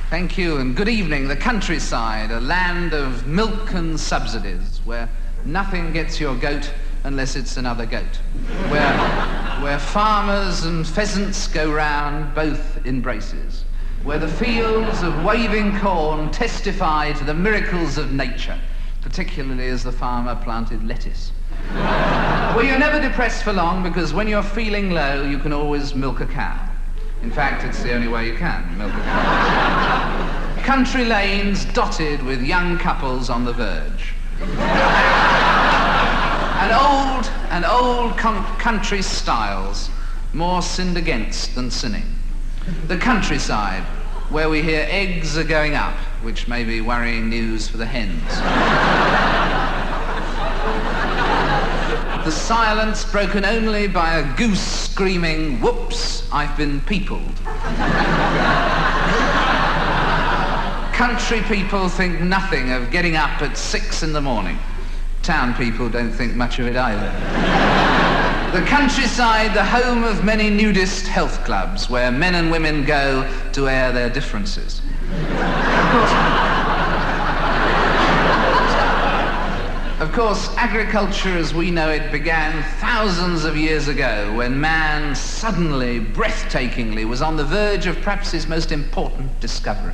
Thank you, and good evening. The countryside, a land of milk and subsidies, where nothing gets your goat unless it's another goat, where farmers and pheasants go round both embraces, where the fields of waving corn testify to the miracles of nature, particularly as the farmer planted lettuce. Well, you're never depressed for long, because when you're feeling low, you can always milk a cow. In fact, it's the only way you can milk a cow. Country lanes dotted with young couples on the verge. And old country styles, more sinned against than sinning. The countryside, where we hear eggs are going up, which may be worrying news for the hens. The silence broken only by a goose screaming, "Whoops, I've been peopled." Country people think nothing of getting up at 6 in the morning. Town people don't think much of it either. The countryside, the home of many nudist health clubs, where men and women go to air their differences. Of course, agriculture as we know it began thousands of years ago, when man suddenly, breathtakingly, was on the verge of perhaps his most important discovery.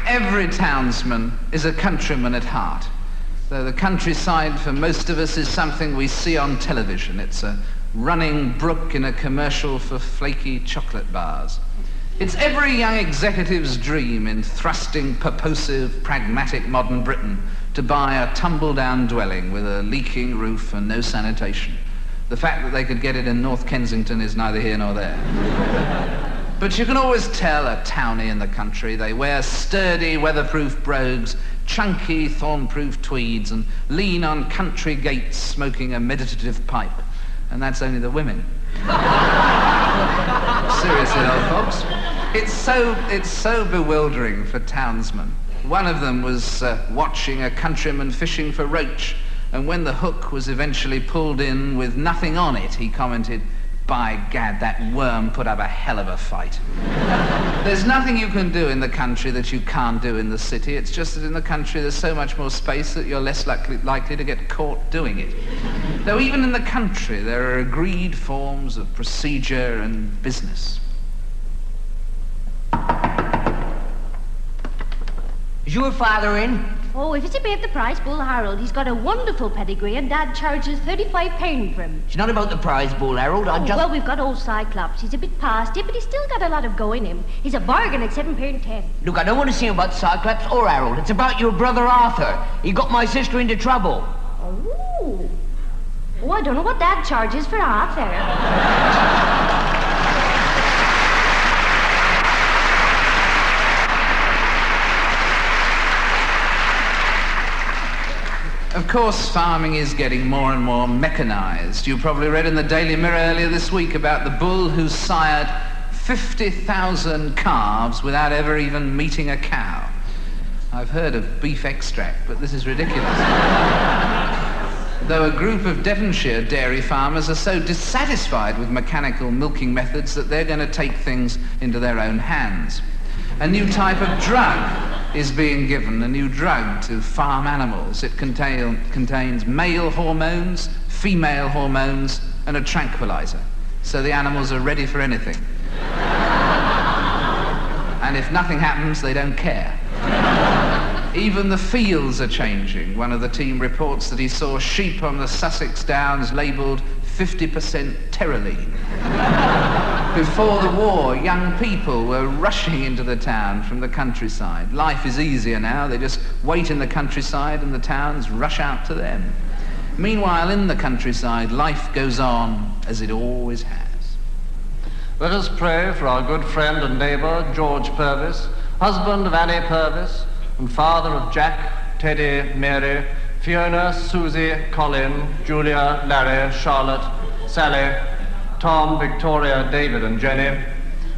Every townsman is a countryman at heart, though the countryside for most of us is something we see on television. It's a running brook in a commercial for flaky chocolate bars. It's every young executive's dream in thrusting, purposive, pragmatic modern Britain to buy a tumble-down dwelling with a leaking roof and no sanitation. The fact that they could get it in North Kensington is neither here nor there. But you can always tell a townie in the country. They wear sturdy, weatherproof brogues, chunky, thorn-proof tweeds, and lean on country gates smoking a meditative pipe. And that's only the women. Seriously, old folks. It's so bewildering for townsmen. One of them was watching a countryman fishing for roach, and when the hook was eventually pulled in with nothing on it, he commented, "By gad, that worm put up a hell of a fight." There's nothing you can do in the country that you can't do in the city. It's just that in the country there's so much more space that you're less likely to get caught doing it. Though even in the country there are agreed forms of procedure and business. Is your father in? Oh, if it's about the prize bull, Harold, he's got a wonderful pedigree, and Dad charges £35 for him. It's not about the prize bull, Harold. Well, we've got old Cyclops. He's a bit past it, but he's still got a lot of go in him. He's a bargain at £7.10. Look, I don't want to see about Cyclops or Harold. It's about your brother Arthur. He got my sister into trouble. Oh. Oh, I don't know what Dad charges for Arthur. Of course, farming is getting more and more mechanized. You probably read in the Daily Mirror earlier this week about the bull who sired 50,000 calves without ever even meeting a cow. I've heard of beef extract, but this is ridiculous. though a group of Devonshire dairy farmers are so dissatisfied with mechanical milking methods that they're going to take things into their own hands. A new type of drug is being given, a new drug to farm animals. It contains male hormones, female hormones, and a tranquilizer. So the animals are ready for anything. And if nothing happens, they don't care. Even the fields are changing. One of the team reports that he saw sheep on the Sussex Downs labelled 50% terraline. Before the war, young people were rushing into the town from the countryside. Life is easier now. They just wait in the countryside and the towns rush out to them. Meanwhile, in the countryside, life goes on as it always has. Let us pray for our good friend and neighbour, George Purvis, husband of Annie Purvis, and father of Jack, Teddy, Mary, Fiona, Susie, Colin, Julia, Larry, Charlotte, Sally, Tom, Victoria, David, and Jenny,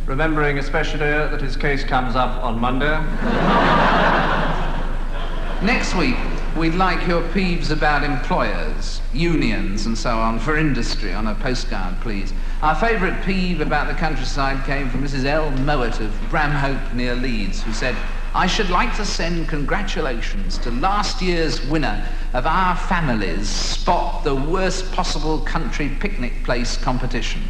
remembering especially that his case comes up on Monday. Next week, we'd like your peeves about employers, unions, and so on, for industry on a postcard, please. Our favourite peeve about the countryside came from Mrs. L. Mowat of Bramhope near Leeds, who said, "I should like to send congratulations to last year's winner of our family's Spot the Worst Possible Country Picnic Place competition.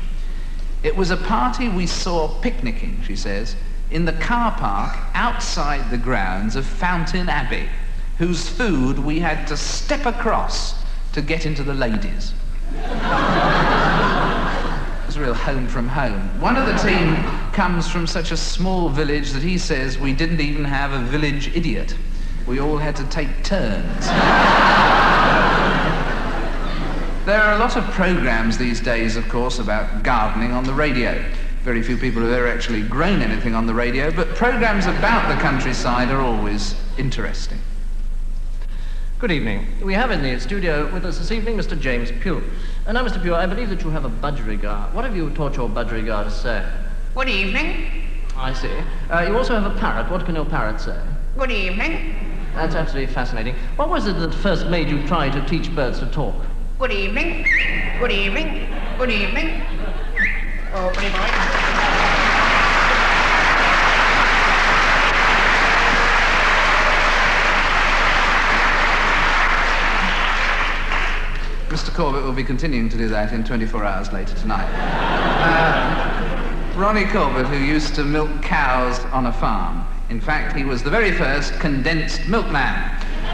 It was a party we saw picnicking," she says, "in the car park outside the grounds of Fountain Abbey, whose food we had to step across to get into the ladies." It's a real home from home. One of the team comes from such a small village that he says we didn't even have a village idiot. We all had to take turns. There are a lot of programs these days, of course, about gardening on the radio. Very few people have ever actually grown anything on the radio, but programs about the countryside are always interesting. Good evening. We have in the studio with us this evening Mr. James Pugh. And now, Mr. Pugh, I believe that you have a budgerigar. What have you taught your budgerigar to say? Good evening. I see. You also have a parrot. What can your parrot say? Good evening. That's absolutely fascinating. What was it that first made you try to teach birds to talk? Good evening. Good evening. Good evening. Oh, pretty boy. Mr. Corbett will be continuing to do that in 24 hours later tonight. Ronnie Corbett, who used to milk cows on a farm. In fact, he was the very first condensed milkman.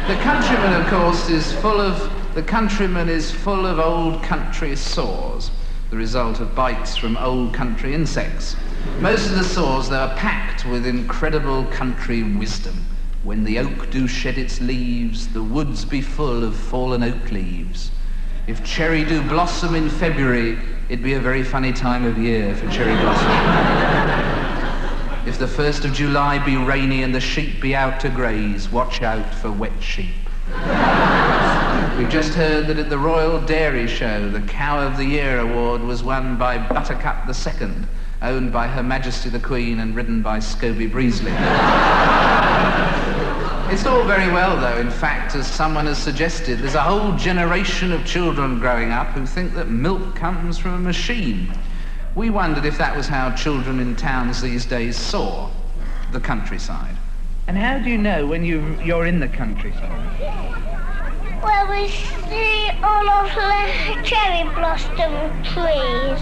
The countryman, of course, is full of old country sores, the result of bites from old country insects. Most of the sores, though, are packed with incredible country wisdom. When the oak do shed its leaves, the woods be full of fallen oak leaves. If cherry do blossom in February, it'd be a very funny time of year for cherry blossom. If the 1st of July be rainy and the sheep be out to graze, watch out for wet sheep. We've just heard that at the Royal Dairy Show, the Cow of the Year award was won by Buttercup II, owned by Her Majesty the Queen and ridden by Scobie Breesley. It's all very well, though. In fact, as someone has suggested, there's a whole generation of children growing up who think that milk comes from a machine. We wondered if that was how children in towns these days saw the countryside. And how do you know when you're in the countryside? Well, we see all of the cherry blossom trees.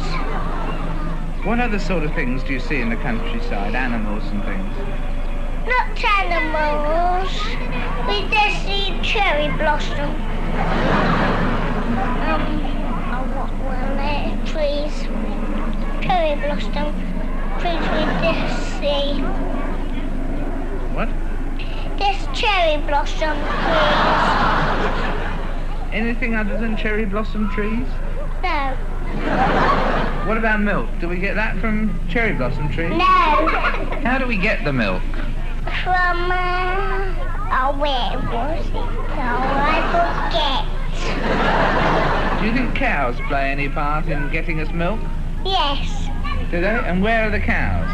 What other sort of things do you see in the countryside, animals and things? Not animals. We just see cherry blossom. What were there? Trees. Cherry blossom. Trees we just see. What? Just cherry blossom trees. Anything other than cherry blossom trees? No. What about milk? Do we get that from cherry blossom trees? No. How do we get the milk? From, where was it? Oh, I forget. Do you think cows play any part in getting us milk? Yes. Do they? And where are the cows?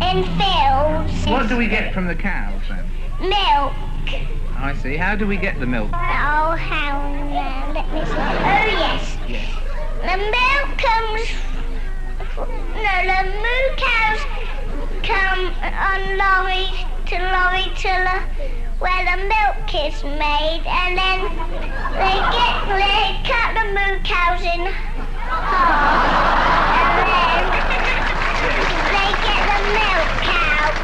In fields. What do we get from the cows then? Milk. I see. How do we get the milk? Oh, how now? Let me see. Oh, yes. The milk comes... No, the moo cows come on lorry to where the milk is made, and then they cut the moo cows in half, and then they get the milk out.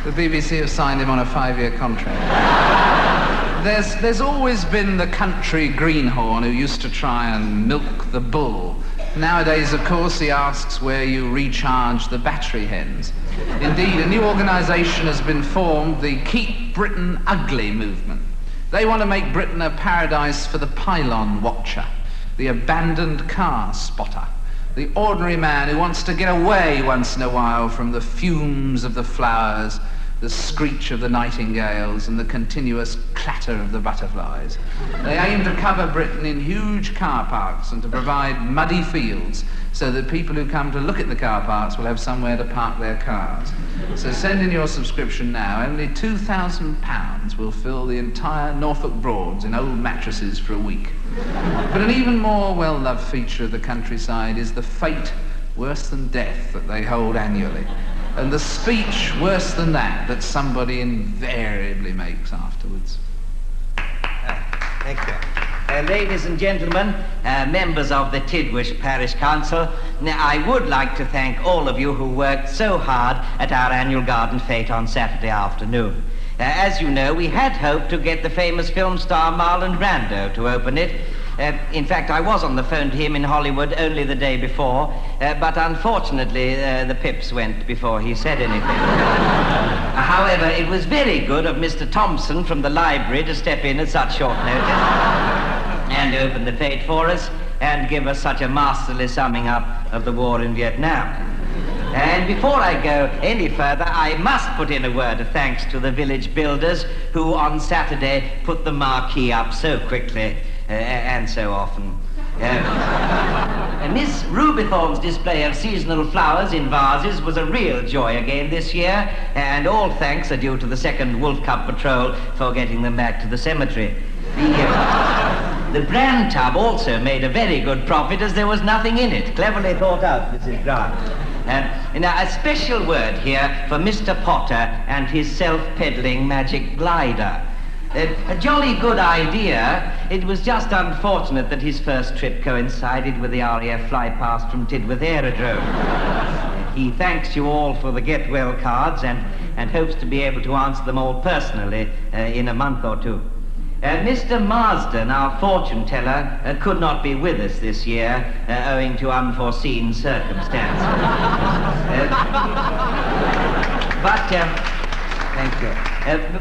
The BBC have signed him on a 5-year contract. There's always been the country greenhorn who used to try and milk the bull. Nowadays, of course, he asks where you recharge the battery hens. Indeed, a new organisation has been formed, the Keep Britain Ugly movement. They want to make Britain a paradise for the pylon watcher, the abandoned car spotter, the ordinary man who wants to get away once in a while from the fumes of the flowers, the screech of the nightingales, and the continuous clatter of the butterflies. They aim to cover Britain in huge car parks and to provide muddy fields so that people who come to look at the car parks will have somewhere to park their cars. So send in your subscription now. Only £2,000 will fill the entire Norfolk Broads in old mattresses for a week. But an even more well-loved feature of the countryside is the fate worse than death that they hold annually, and the speech worse than that somebody invariably makes afterwards. Thank you. Ladies and gentlemen, members of the Tidwish Parish Council, now, I would like to thank all of you who worked so hard at our annual garden fete on Saturday afternoon. As you know, we had hoped to get the famous film star Marlon Brando to open it. In fact, I was on the phone to him in Hollywood only the day before, but unfortunately the pips went before he said anything. However, it was very good of Mr. Thompson from the library to step in at such short notice and open the fete for us and give us such a masterly summing up of the war in Vietnam. And before I go any further, I must put in a word of thanks to the village builders who on Saturday put the marquee up so quickly and so often. Miss Rubythorne's display of seasonal flowers in vases was a real joy again this year, and all thanks are due to the 2nd Wolf Cub Patrol for getting them back to the cemetery. The bran tub also made a very good profit as there was nothing in it. Cleverly thought out, Mrs. Grant. Now, a special word here for Mr. Potter and his self-peddling magic glider. A jolly good idea. It was just unfortunate that his first trip coincided with the RAF flypast from Tidworth Aerodrome. He thanks you all for the get well cards and hopes to be able to answer them all personally in a month or two. Mr. Marsden, our fortune teller, could not be with us this year owing to unforeseen circumstances. Thank you.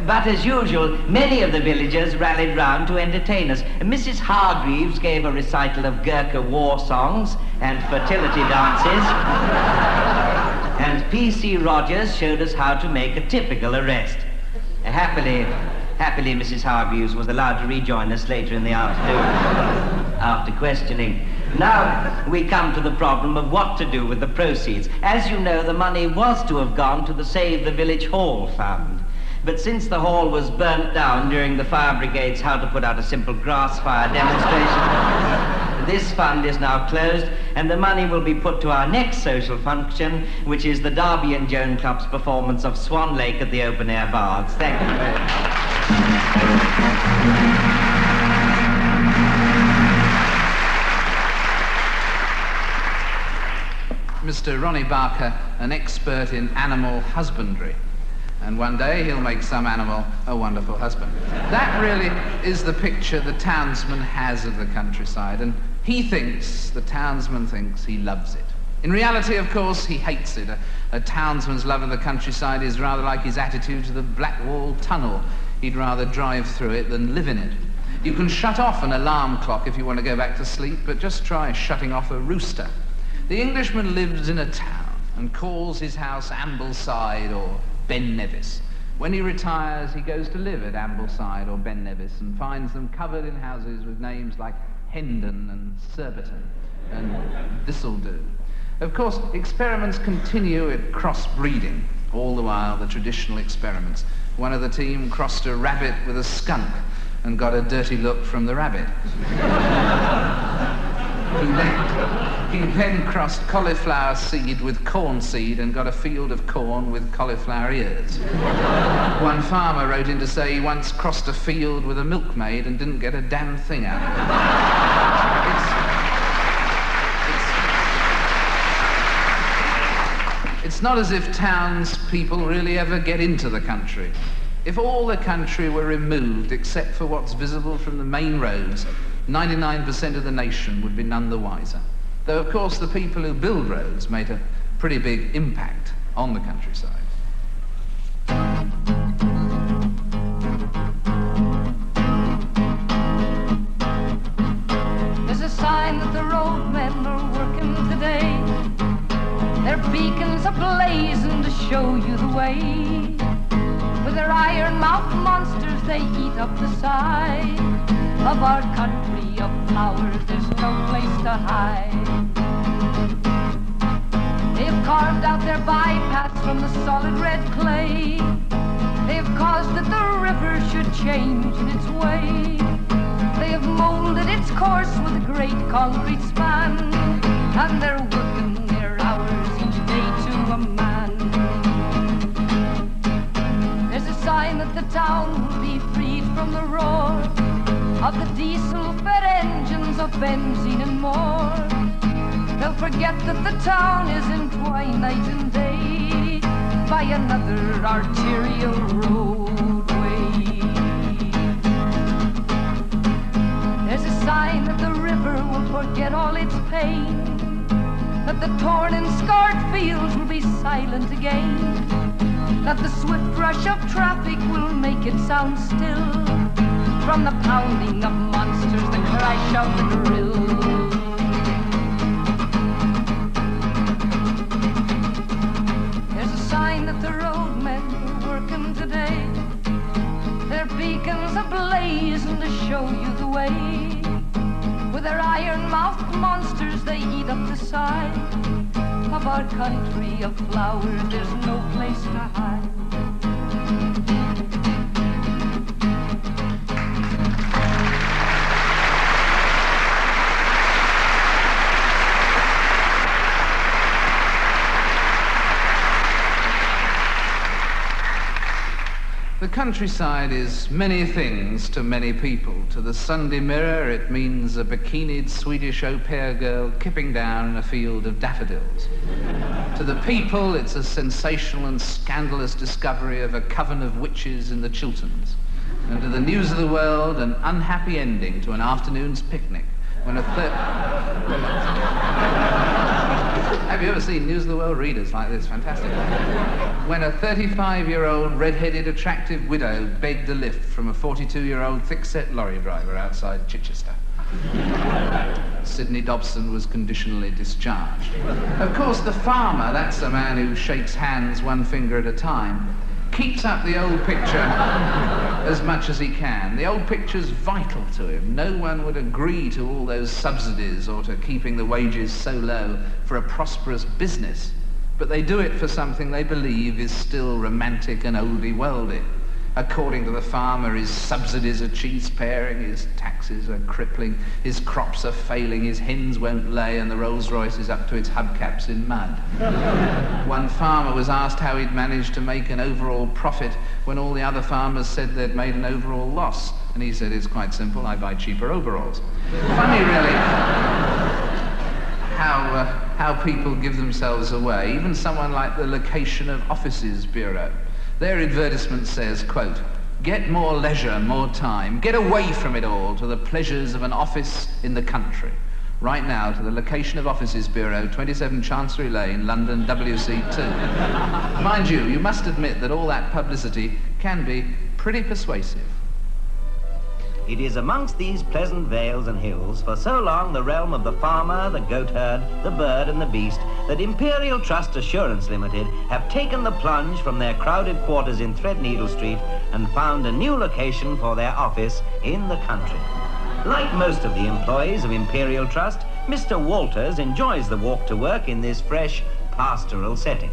But as usual, many of the villagers rallied round to entertain us. Mrs. Hargreaves gave a recital of Gurkha war songs and fertility dances. And P.C. Rogers showed us how to make a typical arrest. Happily, Mrs. Hargreaves was allowed to rejoin us later in the afternoon after questioning. Now we come to the problem of what to do with the proceeds. As you know, the money was to have gone to the Save the Village Hall Fund. But since the hall was burnt down during the fire brigade's how to put out a simple grass fire demonstration, this fund is now closed, and the money will be put to our next social function, which is the Derby and Joan Club's performance of Swan Lake at the open-air baths. Thank you very much. Mr. Ronnie Barker, an expert in animal husbandry. And one day he'll make some animal a wonderful husband. That really is the picture the townsman has of the countryside, and the townsman thinks he loves it. In reality, of course, he hates it. A townsman's love of the countryside is rather like his attitude to the Blackwall Tunnel. He'd rather drive through it than live in it. You can shut off an alarm clock if you want to go back to sleep, but just try shutting off a rooster. The Englishman lives in a town and calls his house Ambleside or Ben Nevis. When he retires, he goes to live at Ambleside or Ben Nevis and finds them covered in houses with names like Hendon and Surbiton, and this'll do. Of course, experiments continue at crossbreeding, all the while the traditional experiments. One of the team crossed a rabbit with a skunk and got a dirty look from the rabbit. He then crossed cauliflower seed with corn seed and got a field of corn with cauliflower ears. One farmer wrote in to say he once crossed a field with a milkmaid and didn't get a damn thing out of it. It's not as if townspeople really ever get into the country. If all the country were removed except for what's visible from the main roads, 99% of the nation would be none the wiser. Though, of course, the people who build roads made a pretty big impact on the countryside. There's a sign that the roadmen are working today. Their beacons ablazing to show you the way. With their iron-mouthed monsters, they eat up the side of our country of flowers. There's no place to hide. They've carved out their bypaths from the solid red clay. They've caused that the river should change in its way. They have molded its course with a great concrete span, and they're working their hours each day to a man. There's a sign that the town will be freed from the roar of the diesel-fed engines of benzene and more. They'll forget that the town is entwined night and day by another arterial roadway. There's a sign that the river will forget all its pain, that the torn and scarred fields will be silent again, that the swift rush of traffic will make it sound still from the pounding of monsters, the crash of the drill. There's a sign that the roadmen are working today. Their beacons ablaze and to show you the way. With their iron-mouthed monsters, they eat up the side of our country of flowers. There's no place to hide. The countryside is many things to many people. To the Sunday Mirror, it means a bikinied Swedish au pair girl kipping down in a field of daffodils. To the people, it's a sensational and scandalous discovery of a coven of witches in the Chilterns. And to the news of the world, an unhappy ending to an afternoon's picnic when a Have you ever seen News of the World readers like this? Fantastic. When a 35-year-old red-headed attractive widow begged a lift from a 42-year-old thick-set lorry driver outside Chichester. Sidney Dobson was conditionally discharged. Of course, the farmer, that's the man who shakes hands one finger at a time, keeps up the old picture as much as he can. The old picture's vital to him. No one would agree to all those subsidies or to keeping the wages so low for a prosperous business, but they do it for something they believe is still romantic and oldie-worldy. According to the farmer, his subsidies are cheese-paring, his taxes are crippling, his crops are failing, his hens won't lay, and the Rolls-Royce is up to its hubcaps in mud. One farmer was asked how he'd managed to make an overall profit when all the other farmers said they'd made an overall loss. And he said, it's quite simple, I buy cheaper overalls. Funny, really, how people give themselves away. Even someone like the Location of Offices Bureau. Their advertisement says, quote, get more leisure, more time, get away from it all to the pleasures of an office in the country. Right now to the Location of Offices Bureau, 27 Chancery Lane, London, WC2. Mind you, you must admit that all that publicity can be pretty persuasive. It is amongst these pleasant vales and hills, for so long the realm of the farmer, the goatherd, the bird and the beast, that Imperial Trust Assurance Limited have taken the plunge from their crowded quarters in Threadneedle Street and found a new location for their office in the country. Like most of the employees of Imperial Trust, Mr. Walters enjoys the walk to work in this fresh, pastoral setting.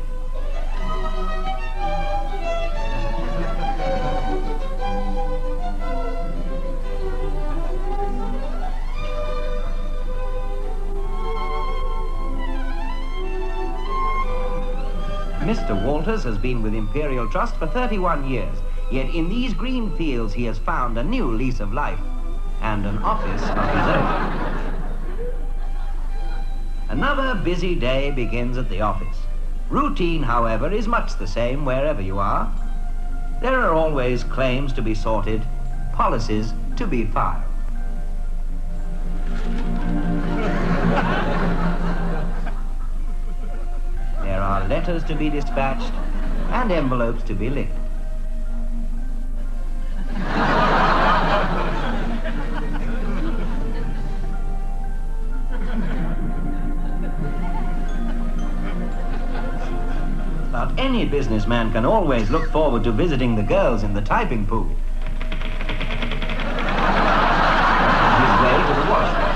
Mr. Walters has been with Imperial Trust for 31 years, yet in these green fields he has found a new lease of life and an office of his own. Another busy day begins at the office. Routine, however, is much the same wherever you are. There are always claims to be sorted, policies to be filed. There are letters to be dispatched and envelopes to be licked. But any businessman can always look forward to visiting the girls in the typing pool. His way to the washroom.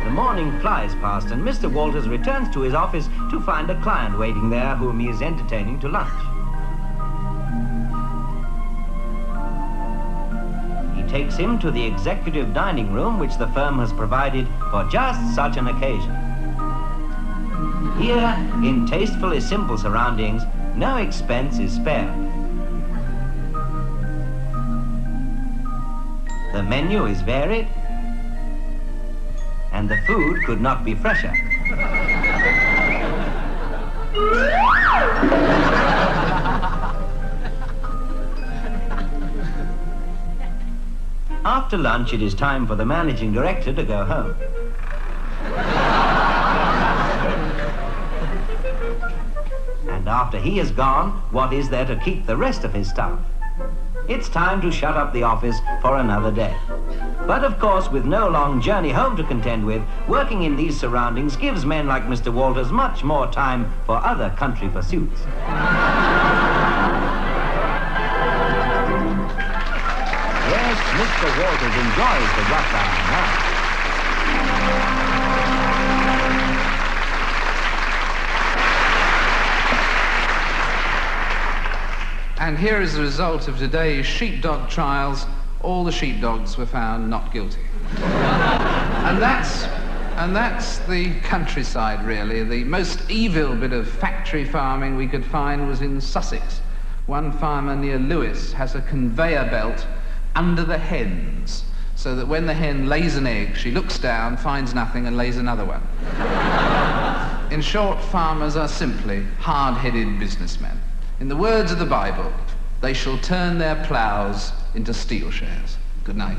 The morning flies past and Mr. Walters returns to his office to find a client waiting there whom he is entertaining to lunch. Takes him to the executive dining room which the firm has provided for just such an occasion. Here, in tastefully simple surroundings, no expense is spared. The menu is varied, and the food could not be fresher. After lunch, it is time for the managing director to go home. And after he is gone, what is there to keep the rest of his staff? It's time to shut up the office for another day. But of course, with no long journey home to contend with, working in these surroundings gives men like Mr. Walters much more time for other country pursuits. Yes, Mr. Walters enjoys the rush hour now. And here is the result of today's sheepdog trials. All the sheepdogs were found not guilty. And that's the countryside, really. The most evil bit of factory farming we could find was in Sussex. One farmer near Lewes has a conveyor belt under the hens, so that when the hen lays an egg, she looks down, finds nothing, and lays another one. In short, farmers are simply hard-headed businessmen. In the words of the Bible, they shall turn their ploughs into steel shares. Good night.